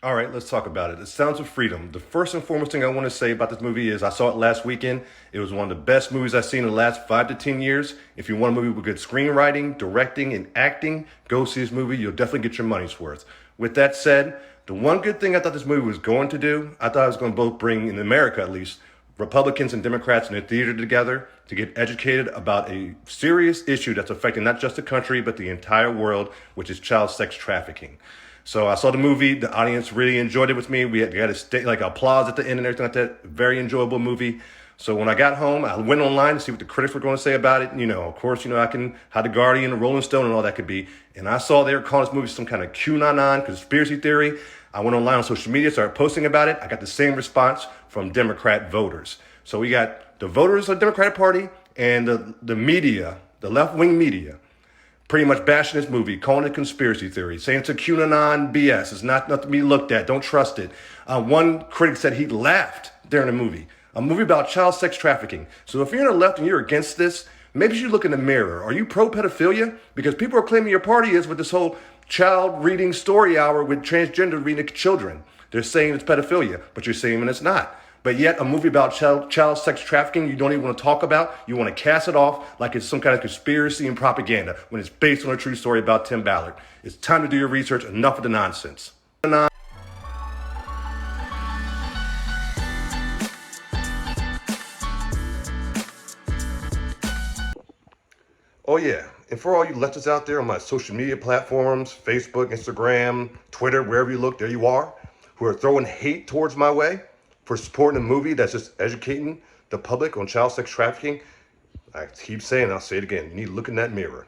All right, let's talk about it. The Sounds of Freedom. The first and foremost thing I want to say about this movie is I saw it last weekend. It was one of the best movies I've seen in the last 5 to 10 years. If you want a movie with good screenwriting, directing, and acting, go see this movie. You'll definitely get your money's worth. With that said, the one good thing I thought this movie was going to do, I thought it was going to both bring, in America at least, Republicans and Democrats in the theater together to get educated about a serious issue that's affecting not just the country, but the entire world, which is child sex trafficking. So I saw the movie. The audience really enjoyed it with me. We got like applause at the end and everything like that. Very enjoyable movie. So when I got home, I went online to see what the critics were going to say about it. Of course, I can how the Guardian, the Rolling Stone, and all that could be. And I saw they were calling this movie some kind of QAnon conspiracy theory. I went online on social media, started posting about it. I got the same response from Democrat voters. So we got the voters of the Democratic Party and the media, the left-wing media, pretty much bashing this movie, calling it conspiracy theory, saying it's a QAnon BS. It's not nothing to be looked at. Don't trust it. One critic said he laughed during the movie. A movie about child sex trafficking. So if you're in the left and you're against this, maybe you should look in the mirror. Are you pro-pedophilia? Because people are claiming your party is with this whole child reading story hour with transgender reading to children. They're saying it's pedophilia, but you're saying it's not. But yet a movie about child sex trafficking you don't even want to talk about. You want to cast it off like it's some kind of conspiracy and propaganda when it's based on a true story about Tim Ballard. It's time to do your research. Enough of the nonsense. Oh yeah, and for all you leftists out there on my social media platforms, Facebook, Instagram, Twitter, wherever you look, there you are, who are throwing hate towards my way for supporting a movie that's just educating the public on child sex trafficking, I keep saying, I'll say it again, you need to look in that mirror.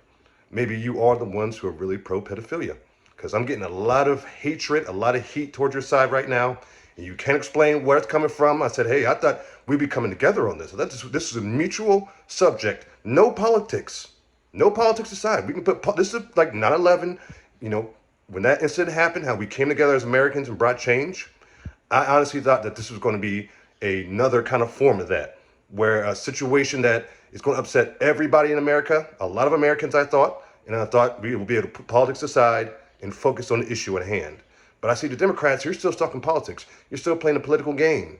Maybe you are the ones who are really pro-pedophilia, because I'm getting a lot of hatred, a lot of heat towards your side right now, and you can't explain where it's coming from. I said, hey, I thought we'd be coming together on this. This is a mutual subject, no politics. No politics aside. We can put, this is like 9/11, when that incident happened, how we came together as Americans and brought change. I honestly thought that this was going to be another kind of form of that, where a situation that is going to upset everybody in America, a lot of Americans, I thought, and I thought we would be able to put politics aside and focus on the issue at hand. But I see the Democrats, you're still stuck in politics. You're still playing a political game.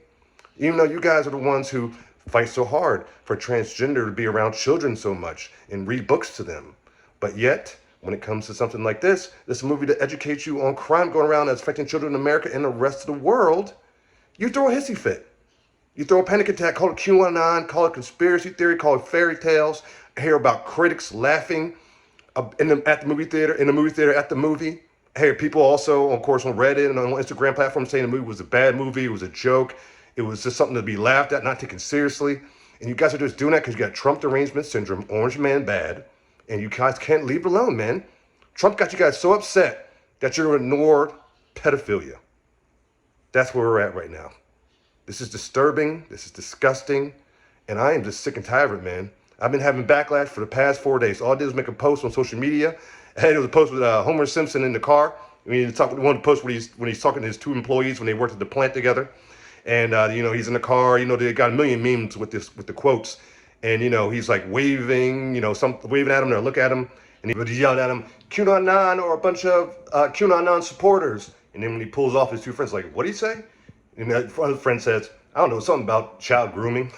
Even though you guys are the ones who fight so hard for transgender to be around children so much and read books to them. But yet, when it comes to something like this is a movie that educates you on crime going around that's affecting children in America and the rest of the world, you throw a hissy fit. You throw a panic attack, call it QAnon, call it conspiracy theory, call it fairy tales. I hear about critics laughing at the movie theater, at the movie. I hear people also, of course, on Reddit and on Instagram platforms saying the movie was a bad movie, it was a joke. It was just something to be laughed at, not taken seriously. And you guys are just doing that because you got Trump derangement syndrome, orange man bad. And you guys can't leave it alone, man. Trump got you guys so upset that you're ignored pedophilia. That's where we're at right now. This is disturbing. This is disgusting. And I am just sick and tired of it, man. I've been having backlash for the past 4 days. All I did was make a post on social media. And it was a post with Homer Simpson in the car. One post when he's talking to his two employees when they worked at the plant together. And, he's in the car, they got a million memes with the quotes. And, he's like waving, waving at him, or look at him. And he yelled at him, QAnon or a bunch of QAnon supporters. And then when he pulls off, his two friends like, what did he say? And that other friend says, I don't know, something about child grooming.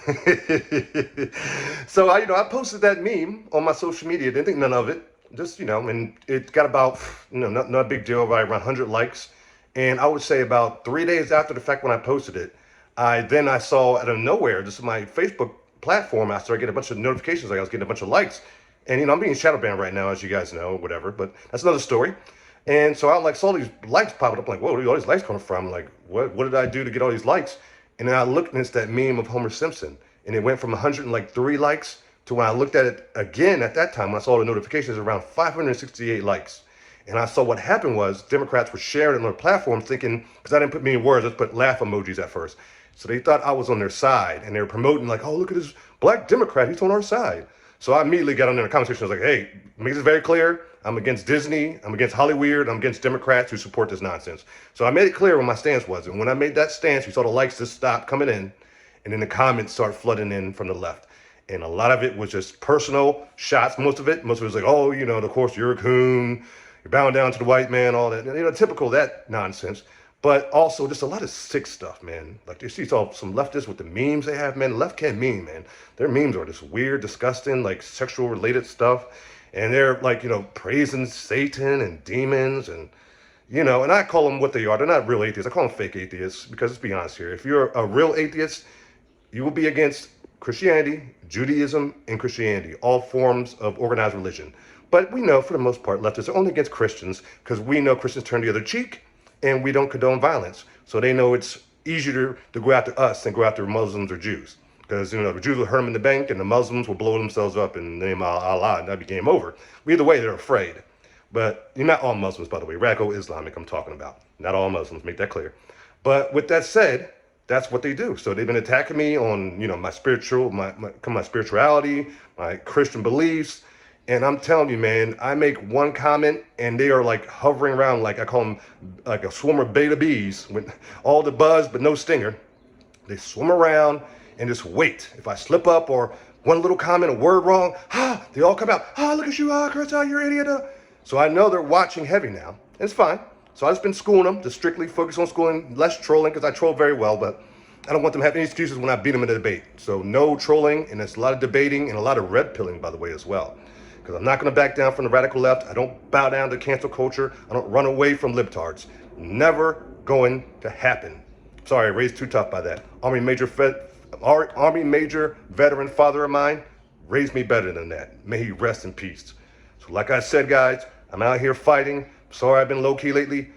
So I posted that meme on my social media. Didn't think none of it. Just, and it got about, not a big deal, around 100 likes. And I would say about 3 days after the fact when I posted it, I saw out of nowhere, just my Facebook platform, I started getting a bunch of notifications, like I was getting a bunch of likes. And, I'm being shadow banned right now, as you guys know, whatever, but that's another story. And so I saw these likes popping up, like, whoa, where are all these likes coming from? Like, what did I do to get all these likes? And then I looked and it's that meme of Homer Simpson. And it went from 103 likes to when I looked at it again at that time, when I saw the notifications, around 568 likes. And I saw what happened was Democrats were sharing it on their platforms thinking, because I didn't put many words, I just put laugh emojis at first. So they thought I was on their side and they were promoting like, oh, look at this black Democrat, he's on our side. So I immediately got on there in the conversation. I was like, hey, make this very clear. I'm against Disney, I'm against Hollywood, I'm against Democrats who support this nonsense. So I made it clear what my stance was. And when I made that stance, you saw the likes just stop coming in. And then the comments started flooding in from the left. And a lot of it was just personal shots, most of it. Most of it was like, oh, of course, you're a coon. You're bowing down to the white man, all that. Typical of that nonsense. But also just a lot of sick stuff, man. Like you see some leftists with the memes they have, man. Left can't meme, man. Their memes are just weird, disgusting, like sexual related stuff. And they're like, praising Satan and demons and, and I call them what they are. They're not real atheists. I call them fake atheists because let's be honest here. If you're a real atheist, you will be against Christianity, Judaism, and Christianity, all forms of organized religion. But we know for the most part, leftists are only against Christians because we know Christians turn the other cheek and we don't condone violence. So they know it's easier to go after us than go after Muslims or Jews. Because, the Jews will hurt them in the bank and the Muslims will blow themselves up in the name of Allah and that'd be game over. Either way, they're afraid. But you're not all Muslims, by the way. Radical Islamic I'm talking about. Not all Muslims, make that clear. But with that said, that's what they do. So they've been attacking me on, my spirituality, my Christian beliefs. And I'm telling you, man, I make one comment and they are like hovering around, like I call them like a swarm of beta bees with all the buzz but no stinger. They swim around and just wait. If I slip up or one little comment, a word wrong, they all come out. Look at you, Chris, you're an idiot. So I know they're watching heavy now. It's fine. So I've just been schooling them to strictly focus on schooling, less trolling, because I troll very well, but I don't want them to have any excuses when I beat them in a debate. So no trolling, and there's a lot of debating and a lot of red pilling, by the way, as well. Because I'm not going to back down from the radical left. I don't bow down to cancel culture. I don't run away from libtards. Never going to happen. Sorry, I raised too tough by that. Army Major veteran father of mine raised me better than that. May he rest in peace. So like I said, guys, I'm out here fighting. Sorry I've been low-key lately.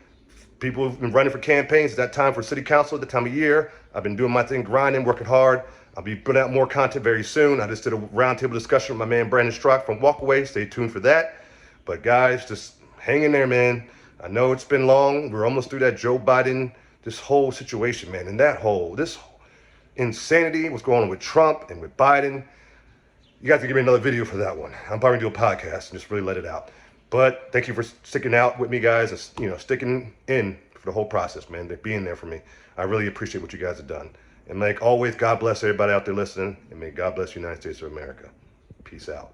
People have been running for campaigns. It's that time for city council at the time of year. I've been doing my thing, grinding, working hard. I'll be putting out more content very soon. I just did a roundtable discussion with my man Brandon Strock from Walkaway. Stay tuned for that. But guys, just hang in there, man. I know it's been long. We're almost through that Joe Biden, this whole situation, man. And this insanity, what's going on with Trump and with Biden. You guys can give me another video for that one. I'm probably going to do a podcast and just really let it out. But thank you for sticking out with me, guys, and sticking in for the whole process, man. Being there for me. I really appreciate what you guys have done. And like always, God bless everybody out there listening, and may God bless the United States of America. Peace out.